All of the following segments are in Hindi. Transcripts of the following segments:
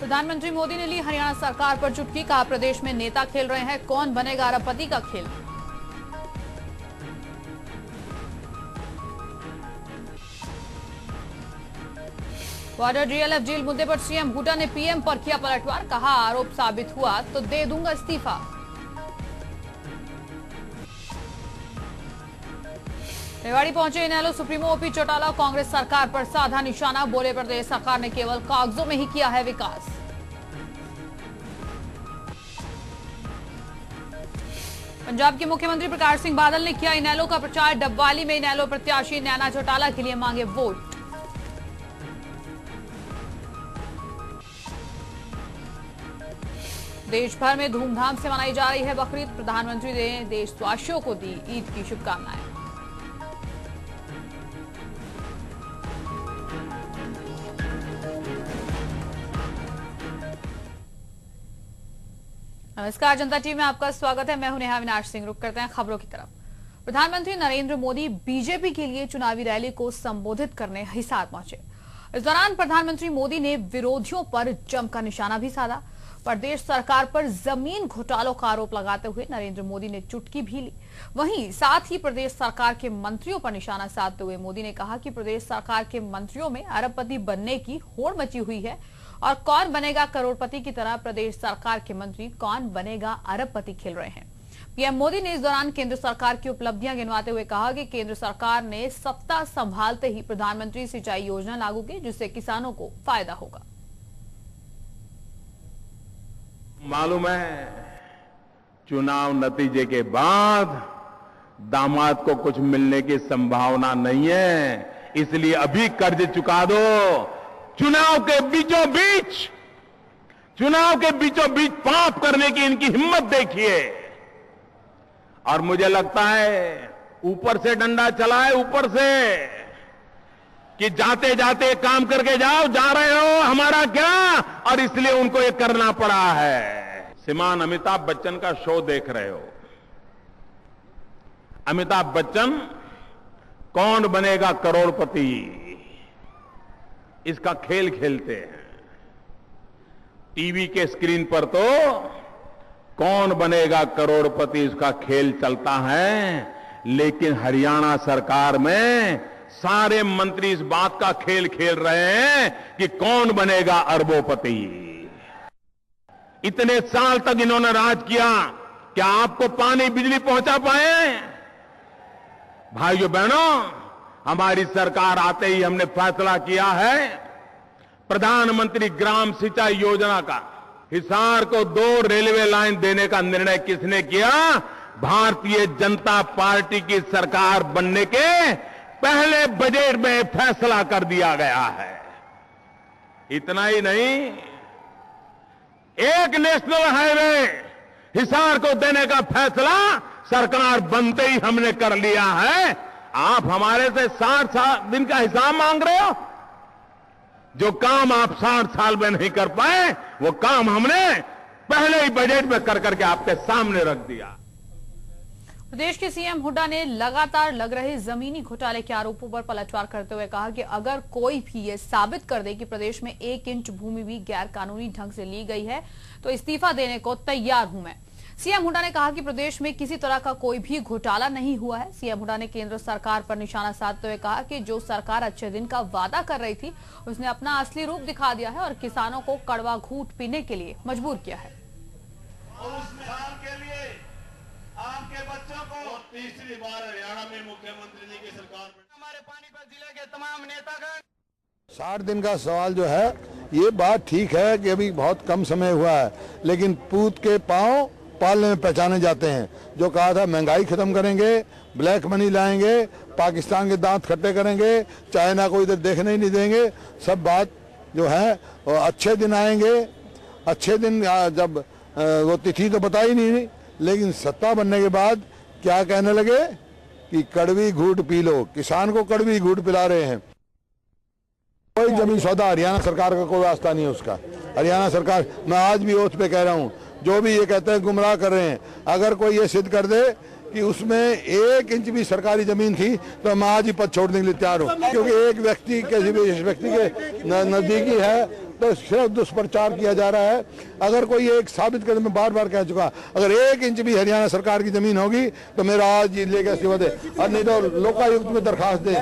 प्रधानमंत्री मोदी ने ली हरियाणा सरकार पर चुटकी, कहा प्रदेश में नेता खेल रहे हैं कौन बनेगा अरबपति का खेल। बॉर्डर डीएलएफ जेल मुद्दे पर सीएम हुड्डा ने पीएम पर किया पलटवार, कहा आरोप साबित हुआ तो दे दूंगा इस्तीफा। रेवाड़ी पहुंचे इनेलो सुप्रीमो ओपी चौटाला, कांग्रेस सरकार पर साधा निशाना, बोले प्रदेश सरकार ने केवल कागजों में ही किया है विकास। पंजाब के मुख्यमंत्री प्रकाश सिंह बादल ने किया इनेलो का प्रचार, डबवाली में इनेलो प्रत्याशी नैना चौटाला के लिए मांगे वोट। देश भर में धूमधाम से मनाई जा रही है बकरीद, प्रधानमंत्री ने देशवासियों को दी ईद की शुभकामनाएं। नमस्कार, जनता टीवी में आपका स्वागत है। मैं हूं नेहा अविनाश सिंह। रुक करते हैं खबरों की तरफ। प्रधानमंत्री नरेंद्र मोदी बीजेपी के लिए चुनावी रैली को संबोधित करने हिसार पहुंचे। इस दौरान प्रधानमंत्री मोदी ने विरोधियों पर जमकर निशाना भी साधा। प्रदेश सरकार पर जमीन घोटालों का आरोप लगाते हुए नरेंद्र मोदी ने चुटकी भी ली। वहीं साथ ही प्रदेश सरकार के मंत्रियों पर निशाना साधते हुए मोदी ने कहा कि प्रदेश सरकार के मंत्रियों में अरबपति बनने की होड़ मची हुई है और कौन बनेगा करोड़पति की तरह प्रदेश सरकार के मंत्री कौन बनेगा अरबपति खेल रहे हैं। पीएम मोदी ने इस दौरान केंद्र सरकार की उपलब्धियां गिनवाते हुए कहा कि केंद्र सरकार ने सत्ता संभालते ही प्रधानमंत्री सिंचाई योजना लागू की, जिससे किसानों को फायदा होगा। मालूम है, चुनाव नतीजे के बाद दामाद को कुछ मिलने की संभावना नहीं है, इसलिए अभी कर्ज चुका दो। चुनाव के बीचों बीच पाप करने की इनकी हिम्मत देखिए। और मुझे लगता है ऊपर से डंडा चला है, ऊपर से, कि जाते जाते काम करके जाओ, जा रहे हो हमारा क्या, और इसलिए उनको ये करना पड़ा है। श्रीमान अमिताभ बच्चन का शो देख रहे हो। अमिताभ बच्चन कौन बनेगा करोड़पति, इसका खेल खेलते हैं। टीवी के स्क्रीन पर तो कौन बनेगा करोड़पति इसका खेल चलता है, लेकिन हरियाणा सरकार में सारे मंत्री इस बात का खेल खेल रहे हैं कि कौन बनेगा अरबोपति। इतने साल तक इन्होंने राज किया, क्या आपको पानी बिजली पहुंचा पाए? भाइयों बहनों, हमारी सरकार आते ही हमने फैसला किया है प्रधानमंत्री ग्राम सिंचाई योजना का। हिसार को 2 रेलवे लाइन देने का निर्णय किसने किया? भारतीय जनता पार्टी की सरकार बनने के पहले बजट में फैसला कर दिया गया है। इतना ही नहीं, एक नेशनल हाईवे हिसार को देने का फैसला सरकार बनते ही हमने कर लिया है। आप हमारे से 60 दिन का हिसाब मांग रहे हो? जो काम आप 60 साल में नहीं कर पाए, वो काम हमने पहले ही बजट में कर करके आपके सामने रख दिया। प्रदेश के सीएम हुड्डा ने लगातार लग रहे जमीनी घोटाले के आरोपों पर पलटवार करते हुए कहा कि अगर कोई भी ये साबित कर दे कि प्रदेश में 1 इंच भूमि भी गैर कानूनी ढंग से ली गई है तो इस्तीफा देने को तैयार हूं मैं। सीएम हुड्डा ने कहा कि प्रदेश में किसी तरह का कोई भी घोटाला नहीं हुआ है। सीएम हुड्डा ने केंद्र सरकार पर निशाना साधते हुए कहा कि जो सरकार अच्छे दिन का वादा कर रही थी, उसने अपना असली रूप दिखा दिया है और किसानों को कड़वा घूंट पीने के लिए मजबूर किया है। और उस मिसाल के लिए आपके बच्चों को तीसरी बार हरियाणा में मुख्यमंत्री जी की सरकार में हमारे पानीपत जिले के तमाम नेतागण 60 दिन का सवाल जो है, ये बात ठीक है कि अभी बहुत कम समय हुआ है, लेकिन पूत के पांव पालने में पहचाने जाते हैं। जो कहा था महंगाई खत्म करेंगे, ब्लैक मनी लाएंगे, पाकिस्तान के दांत खट्टे करेंगे, चाइना को इधर देखने ही नहीं देंगे, सब बात जो है वो अच्छे दिन आएंगे। अच्छे दिन जब वो तिथि तो बता ही नहीं, लेकिन सत्ता बनने के बाद क्या कहने लगे कि कड़वी घूंट पी लो। किसान को कड़वी घूंट पिला रहे हैं। कोई जमीन सौदा हरियाणा सरकार का कोई वास्ता नहीं है उसका। हरियाणा सरकार, मैं आज भी ओथ पे कह रहा हूँ, जो भी ये कहते हैं गुमराह कर रहे हैं। अगर कोई ये सिद्ध कर दे कि उसमें 1 इंच भी सरकारी जमीन थी तो मैं आज ही पद छोड़ने के लिए तैयार हूँ, क्योंकि एक व्यक्ति किसी भी व्यक्ति के नजदीकी है तो सिर्फ दुष्प्रचार किया जा रहा है। अगर कोई एक साबित कर, मैं बार बार कह चुका, अगर 1 इंच भी हरियाणा सरकार की जमीन होगी तो मेरा आज लेकर सेवा दे, और नहीं तो लोकायुक्त में दरखास्त दे।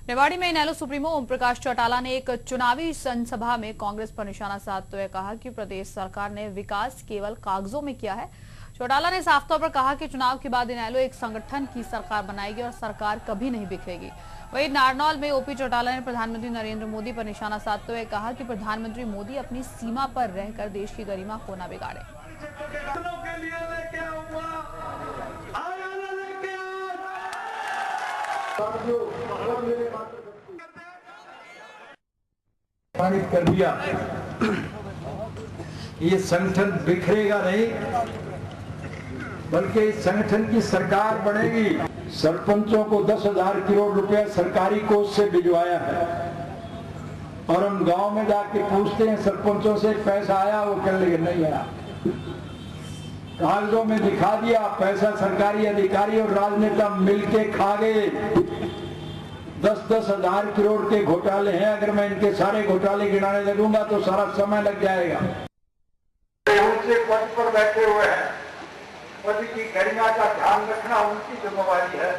रेवाड़ी में इनेलो सुप्रीमो ओम प्रकाश चौटाला ने एक चुनावी जनसभा में कांग्रेस पर निशाना साधते हुए कहा कि प्रदेश सरकार ने विकास केवल कागजों में किया है। चौटाला ने साफ तौर पर कहा कि चुनाव के बाद इनेलो एक संगठन की सरकार बनाएगी और सरकार कभी नहीं बिखरेगी। वहीं नारनौल में ओपी चौटाला ने प्रधानमंत्री नरेंद्र मोदी पर निशाना साधते हुए कहा कि प्रधानमंत्री मोदी अपनी सीमा पर रहकर देश की गरिमा को न बिगाड़े। कर दिया, ये संगठन बिखरेगा नहीं, बल्कि इस संगठन की सरकार बनेगी। सरपंचों को 10,000 करोड़ रुपया सरकारी कोष से भिजवाया है, और हम गांव में जाके पूछते हैं सरपंचों से पैसा आया, वो कह रहे नहीं आया। कागजों में दिखा दिया, पैसा सरकारी अधिकारी और राजनेता मिलके खा गए। 10,000 करोड़ के घोटाले हैं। अगर मैं इनके सारे घोटाले गिनाने लगूंगा तो सारा समय लग जाएगा। उनसे पद पर बैठे हुए हैं, पद की गरिमा का ध्यान रखना उनकी जिम्मेवारी है।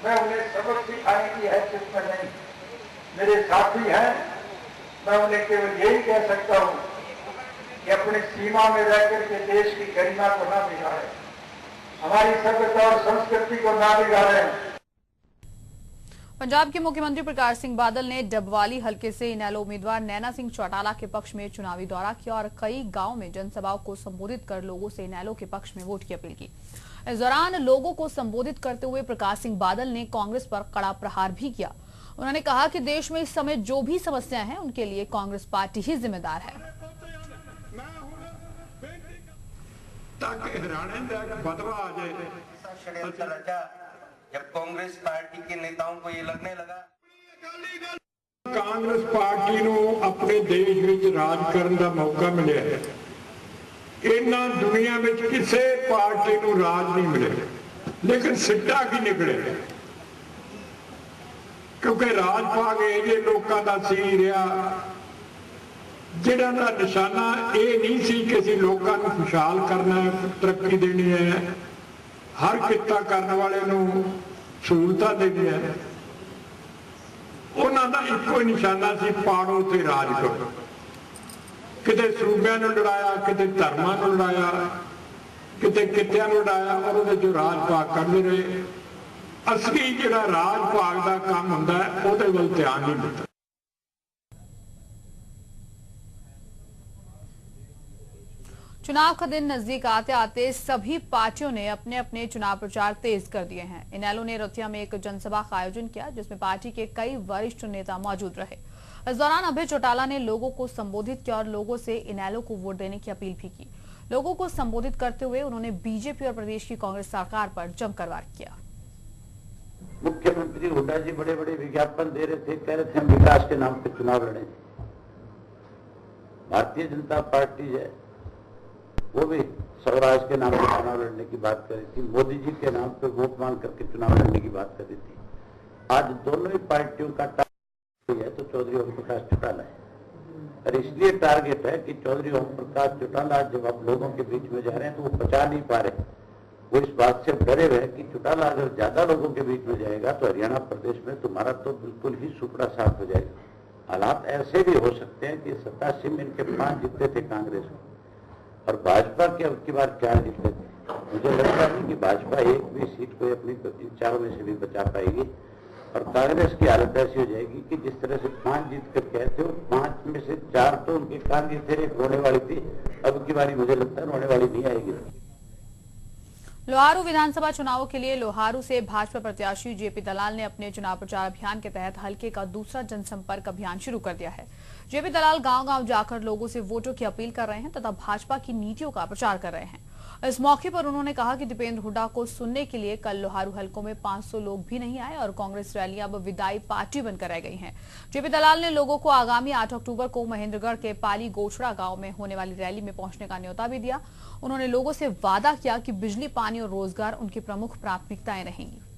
मैं उन्हें सबक सिखाने की हैसियत में नहीं, मेरे साथी हैं, मैं उन्हें केवल यही कह सकता हूं कि अपनी सीमा में रहकर के देश की गरिमा को ना बिगाड़े, हमारी सभ्यता और संस्कृति को ना बिगाड़े। पंजाब के मुख्यमंत्री प्रकाश सिंह बादल ने डबवाली हलके से इनेलो उम्मीदवार नैना सिंह चौटाला के पक्ष में चुनावी दौरा किया और कई गांव में जनसभाओं को संबोधित कर लोगों से इनेलो के पक्ष में वोट की अपील की। इस दौरान लोगों को संबोधित करते हुए प्रकाश सिंह बादल ने कांग्रेस पर कड़ा प्रहार भी किया। उन्होंने कहा कि देश में इस समय जो भी समस्याएं हैं उनके लिए कांग्रेस पार्टी ही जिम्मेदार है। जब कांग्रेस पार्टी के नेताओं को ये लगने लगा कांग्रेस पार्टी ਨੂੰ अपने देश ਵਿੱਚ राज ਕਰਨ ਦਾ मौका मिले है। इन्ना दुनिया में किसी पार्टी ਨੂੰ राज नहीं मिले, लेकिन सिट्टा की निकले, क्योंकि राज पा गए जे लोगों का सी रहा, जिहड़ा दा निशाना ये नहीं सी कि असीं लोगों को खुशहाल करना है, तरक्की देनी है, हर किता करने वाले सहूलतां देनी है। उन्हां दा इक्को ही निशाना सी पाड़ो ते राज करो। किते सूबियां नूं लड़ाया, किते धर्मां नूं लड़ाया, किते कित्तियां नूं लड़ाया, और उहदे चों राज भाग करदे रहे। असली जिहड़ा राज भाग दा काम हुंदा है उहदे वल ध्यान नहीं दित्ता। चुनाव का दिन नजदीक आते आते सभी पार्टियों ने अपने अपने चुनाव प्रचार तेज कर दिए हैं। इनेलो ने रतिया में एक जनसभा का आयोजन किया, जिसमें पार्टी के कई वरिष्ठ नेता मौजूद रहे। इस दौरान अभय चौटाला ने लोगों को संबोधित किया और लोगों से इनेलो को वोट देने की अपील भी की। लोगों को संबोधित करते हुए उन्होंने बीजेपी और प्रदेश की कांग्रेस सरकार पर जमकर वार किया। मुख्यमंत्री हुड्डा जी बड़े बड़े विज्ञापन दे रहे थे, कह रहे थे हम विकास के नाम पर चुनाव लड़ेंगे। भारतीय जनता पार्टी है वो भी स्वराज के नाम पर चुनाव लड़ने की बात कर रही थी, मोदी जी के नाम पर वोट मांग करके चुनाव लड़ने की बात कर रही थी। आज दोनों ही पार्टियों का टारगेट है तो चौधरी ओम प्रकाश चौटाला है, और इसलिए टारगेट है कि चौधरी ओम प्रकाश चौटाला जब आप लोगों के बीच में जा रहे हैं तो वो पचा नहीं पा रहे। वो इस बात से डरे हुए कि चौटाला अगर ज्यादा लोगों के बीच में जाएगा तो हरियाणा प्रदेश में तुम्हारा तो बिल्कुल ही सुपड़ा साफ हो जाएगा। हालात ऐसे भी हो सकते हैं कि 87 में इनके 5 जीतते थे कांग्रेस में, और भाजपा के अब की बार 4 जीतते थे। मुझे लगता नहीं कि भाजपा एक भी सीट को अपनी चारों में से भी बचा पाएगी, और कांग्रेस की हालत ऐसी हो जाएगी कि जिस तरह से 5 जीत कर गए थे, 5 में से 4 तो उनके कांग्रेस थे, एक रोने वाली थी। अब की बारी मुझे लगता है रोने वाली नहीं आएगी। लोहारू विधानसभा चुनावों के लिए लोहारू से भाजपा प्रत्याशी जेपी दलाल ने अपने चुनाव प्रचार अभियान के तहत हल्के का दूसरा जनसंपर्क अभियान शुरू कर दिया है। जेपी दलाल गांव-गांव जाकर लोगों से वोटों की अपील कर रहे हैं तथा भाजपा की नीतियों का प्रचार कर रहे हैं। इस मौके पर उन्होंने कहा कि दीपेंद्र हुड्डा को सुनने के लिए कल लोहारू हलकों में 500 लोग भी नहीं आए और कांग्रेस रैलियां अब विदाई पार्टी बनकर रह गई हैं। जेपी दलाल ने लोगों को आगामी 8 अक्टूबर को महेंद्रगढ़ के पाली गोचड़ा गांव में होने वाली रैली में पहुंचने का न्योता भी दिया। उन्होंने लोगों से वादा किया कि बिजली, पानी और रोजगार उनकी प्रमुख प्राथमिकताएं रहेंगी।